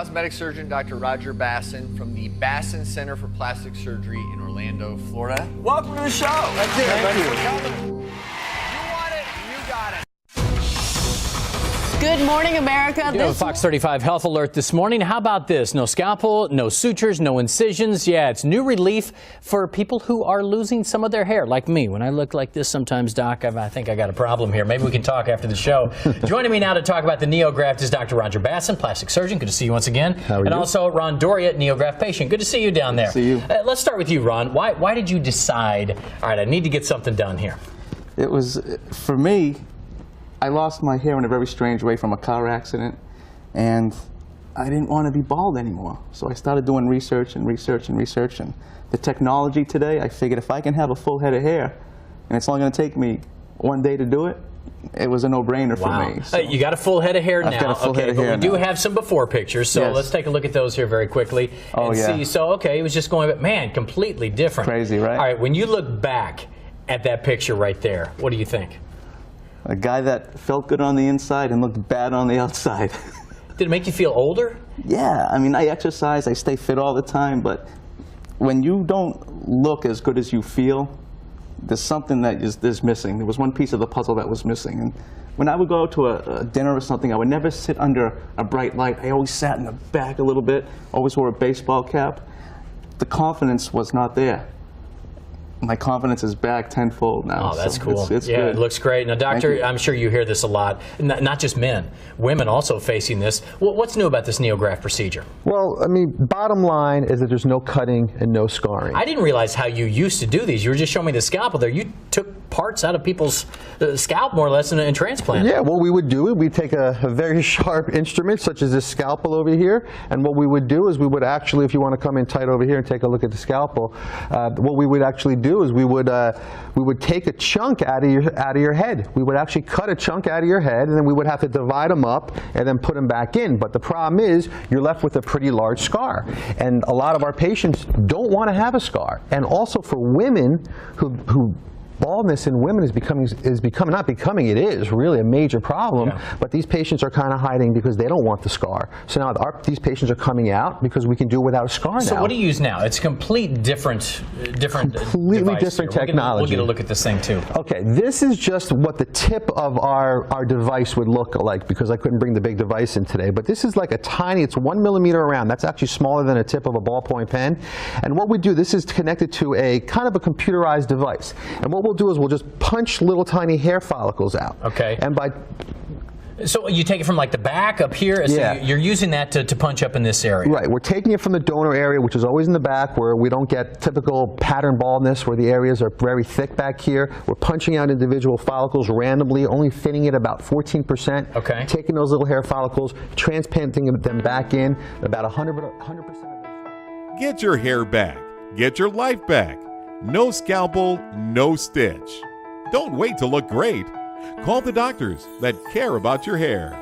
cosmetic surgeon, Dr. Roger Basson from the Basson Center for Plastic Surgery in Orlando, Florida. Welcome to the show. That's it. Thank you for coming. You want it, you got it. Good morning, America. Fox 35 Health Alert this morning. How about this? No scalpel, no sutures, no incisions. Yeah, it's new relief for people who are losing some of their hair, like me. When I look like this sometimes, Doc, I think I got a problem here. Maybe we can talk after the show. Joining me now to talk about the NeoGraft is Dr. Roger Basson, plastic surgeon. Good to see you once again. How are you? And also Ron Doria, NeoGraft patient. Good to see you down there. See you. Let's start with you, Ron. Why did you decide, all right, I need to get something done here? It was, for me, I lost my hair in a very strange way from a car accident, and I didn't want to be bald anymore. So I started doing research and research and research, and the technology today, I figured if I can have a full head of hair, and it's only going to take me one day to do it, it was a no-brainer for me. So You got a full head of hair now. I've got a full head of hair but we do now. have some before pictures, so Yes. let's take a look at those here very quickly and see. So, okay, it was just going, but man, completely different. Crazy, right? All right, when you look back at that picture right there, what do you think? A guy that felt good on the inside and looked bad on the outside. Did it make you feel older? Yeah, I mean, I exercise, I stay fit all the time, but when you don't look as good as you feel, there's something that is missing. There was one piece of the puzzle that was missing. And when I would go to a dinner or something, I would never sit under a bright light. I always sat in the back a little bit, always wore a baseball cap. The confidence was not there. My confidence is back tenfold now. Oh, that's so cool. It's yeah, good. It looks great. Now, Doctor, I'm sure you hear this a lot. Not just men, women also facing this. What's new about this NeoGraft procedure? Well, I mean, bottom line is that there's no cutting and no scarring. I didn't realize how you used to do these. You were just showing me the scalpel there. You took parts out of people's scalp, more or less, and transplanted. Yeah, what we would do is we'd take a very sharp instrument, such as this scalpel over here, and what we would do is we would actually, if you want to come in tight over here and take a look at the scalpel, what we would actually do is we would take a chunk out of your head. We would actually cut a chunk out of your head, and then we would have to divide them up and then put them back in. But the problem is you're left with a pretty large scar, and a lot of our patients don't want to have a scar. And also for women who baldness in women is it is really a major problem, but these patients are kind of hiding because they don't want the scar. So now these patients are coming out because we can do it without a scar now. So what do you use now? It's completely different completely different technology. We'll get a look at this thing too. Okay, this is just what the tip of our device would look like, because I couldn't bring the big device in today, but this is like a tiny, it's 1 millimeter around. That's actually smaller than a tip of a ballpoint pen. And what we do, this is connected to a kind of a computerized device. And what we'll do is we'll just punch little tiny hair follicles out. Okay. And so you take it from like the back up here, so yeah. You're using that to punch up in this area. Right, we're taking it from the donor area, which is always in the back, where we don't get typical pattern baldness, where the areas are very thick back here. We're punching out individual follicles randomly, only thinning it about 14%. Okay. Taking those little hair follicles, transplanting them back in, about 100% of them. Get your hair back. Get your life back. No scalpel, no stitch. Don't wait to look great. Call the doctors that care about your hair.